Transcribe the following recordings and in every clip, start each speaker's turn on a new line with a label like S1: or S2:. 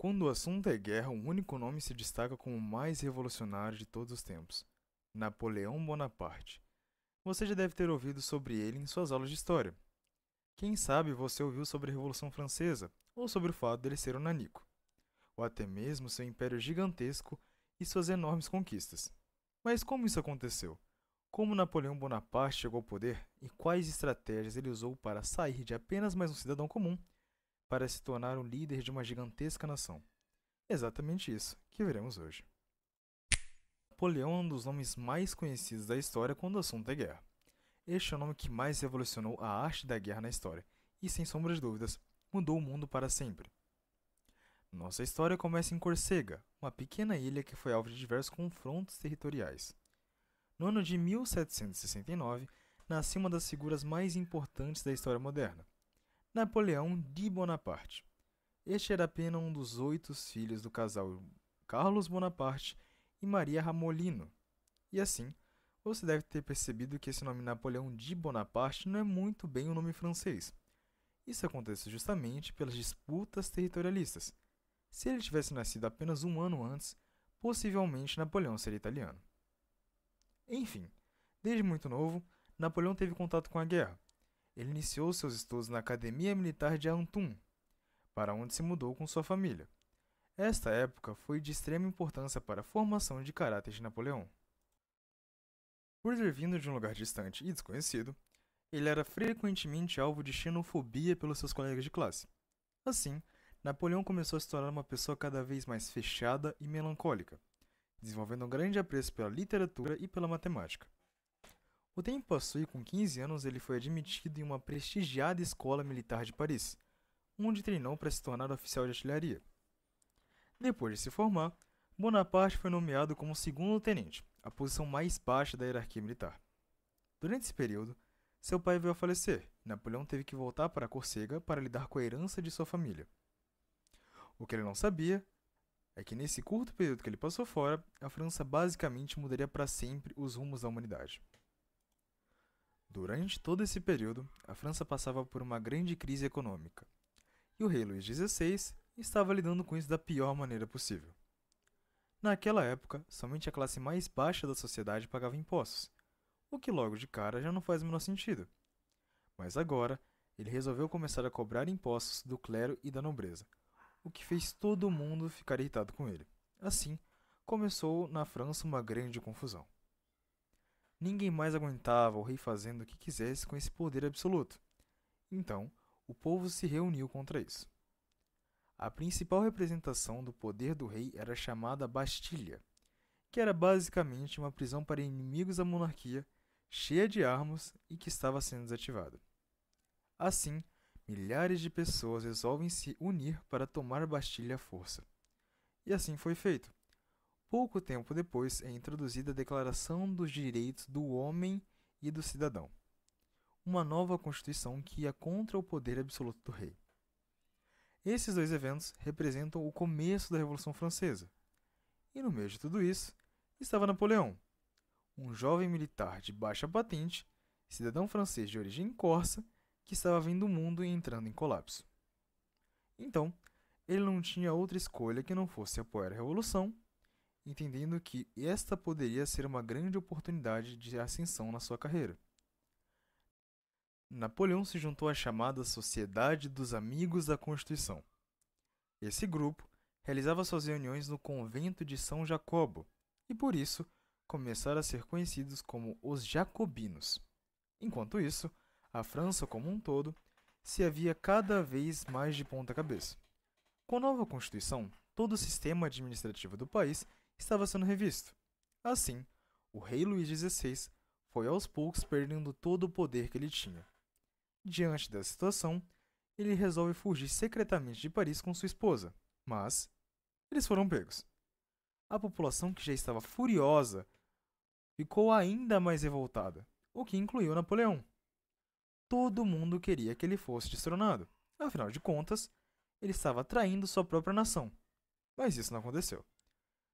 S1: Quando o assunto é guerra, um único nome se destaca como o mais revolucionário de todos os tempos: Napoleão Bonaparte. Você já deve ter ouvido sobre ele em suas aulas de história. Quem sabe você ouviu sobre a Revolução Francesa, ou sobre o fato dele ser um nanico, ou até mesmo seu império gigantesco e suas enormes conquistas. Mas como isso aconteceu? Como Napoleão Bonaparte chegou ao poder e quais estratégias ele usou para sair de apenas mais um cidadão comum para se tornar o líder de uma gigantesca nação? Exatamente isso que veremos hoje. Napoleão é um dos nomes mais conhecidos da história quando o assunto é guerra. Este é o nome que mais revolucionou a arte da guerra na história e, sem sombra de dúvidas, mudou o mundo para sempre. Nossa história começa em Córcega, uma pequena ilha que foi alvo de diversos confrontos territoriais. No ano de 1769, nasceu uma das figuras mais importantes da história moderna, Napoleão de Bonaparte. Este era apenas um dos 8 filhos do casal Carlos Bonaparte e Maria Ramolino. E assim, você deve ter percebido que esse nome Napoleão de Bonaparte não é muito bem um nome francês. Isso acontece justamente pelas disputas territorialistas. Se ele tivesse nascido apenas um ano antes, possivelmente Napoleão seria italiano. Enfim, desde muito novo, Napoleão teve contato com a guerra. Ele iniciou seus estudos na Academia Militar de Autun, para onde se mudou com sua família. Esta época foi de extrema importância para a formação de caráter de Napoleão. Por ter vindo de um lugar distante e desconhecido, ele era frequentemente alvo de xenofobia pelos seus colegas de classe. Assim, Napoleão começou a se tornar uma pessoa cada vez mais fechada e melancólica, desenvolvendo um grande apreço pela literatura e pela matemática. O tempo passou e com 15 anos ele foi admitido em uma prestigiada escola militar de Paris, onde treinou para se tornar oficial de artilharia. Depois de se formar, Bonaparte foi nomeado como segundo-tenente, a posição mais baixa da hierarquia militar. Durante esse período, seu pai veio a falecer e Napoleão teve que voltar para Córcega para lidar com a herança de sua família. O que ele não sabia é que nesse curto período que ele passou fora, a França basicamente mudaria para sempre os rumos da humanidade. Durante todo esse período, a França passava por uma grande crise econômica, e o rei Luís XVI estava lidando com isso da pior maneira possível. Naquela época, somente a classe mais baixa da sociedade pagava impostos, o que logo de cara já não faz o menor sentido. Mas agora, ele resolveu começar a cobrar impostos do clero e da nobreza, o que fez todo mundo ficar irritado com ele. Assim, começou na França uma grande confusão. Ninguém mais aguentava o rei fazendo o que quisesse com esse poder absoluto. Então, o povo se reuniu contra isso. A principal representação do poder do rei era chamada Bastilha, que era basicamente uma prisão para inimigos da monarquia, cheia de armas e que estava sendo desativada. Assim, milhares de pessoas resolvem se unir para tomar Bastilha à força. E assim foi feito. Pouco tempo depois é introduzida a Declaração dos Direitos do Homem e do Cidadão, uma nova constituição que ia contra o poder absoluto do rei. Esses dois eventos representam o começo da Revolução Francesa. E no meio de tudo isso, estava Napoleão, um jovem militar de baixa patente, cidadão francês de origem corsa, que estava vendo o mundo entrando em colapso. Então, ele não tinha outra escolha que não fosse apoiar a Revolução, entendendo que esta poderia ser uma grande oportunidade de ascensão na sua carreira. Napoleão se juntou à chamada Sociedade dos Amigos da Constituição. Esse grupo realizava suas reuniões no convento de São Jacobo e, por isso, começaram a ser conhecidos como os Jacobinos. Enquanto isso, a França como um todo se havia cada vez mais de ponta cabeça. Com a nova Constituição, todo o sistema administrativo do país estava sendo revisto. Assim, o rei Luís XVI foi aos poucos perdendo todo o poder que ele tinha. Diante dessa situação, ele resolve fugir secretamente de Paris com sua esposa, mas eles foram pegos. A população, que já estava furiosa, ficou ainda mais revoltada, o que incluiu Napoleão. Todo mundo queria que ele fosse destronado, afinal de contas, ele estava traindo sua própria nação. Mas isso não aconteceu.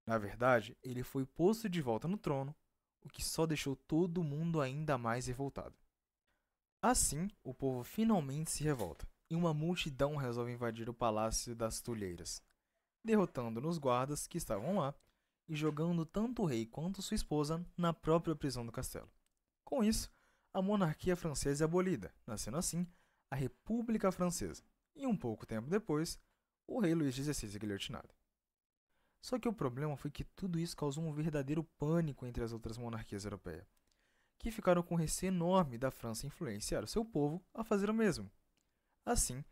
S1: Na verdade, ele foi posto de volta no trono, o que só deixou todo mundo ainda mais revoltado. Assim, o povo finalmente se revolta, e uma multidão resolve invadir o Palácio das Tulheiras. derrotando os guardas que estavam lá e jogando tanto o rei quanto sua esposa na própria prisão do castelo. Com isso, a monarquia francesa é abolida, nascendo assim a República Francesa, e um pouco tempo depois, o rei Luís XVI é guilhotinado. Só que o problema foi que tudo isso causou um verdadeiro pânico entre as outras monarquias europeias, que ficaram com receio enorme da França influenciar o seu povo a fazer o mesmo. Assim,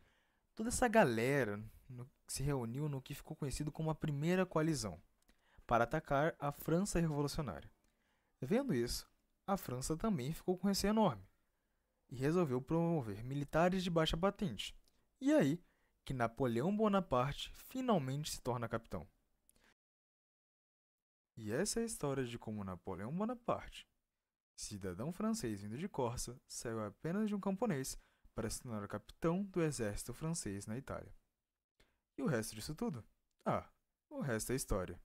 S1: toda essa galera se reuniu no que ficou conhecido como a Primeira Coalizão, para atacar a França revolucionária. Vendo isso, a França também ficou com receio enorme e resolveu promover militares de baixa patente. E aí que Napoleão Bonaparte finalmente se torna capitão. E essa é a história de como Napoleão Bonaparte, cidadão francês vindo de Corsa, saiu apenas de um camponês para se tornar o capitão do exército francês na Itália. E o resto disso tudo? Ah, o resto é história.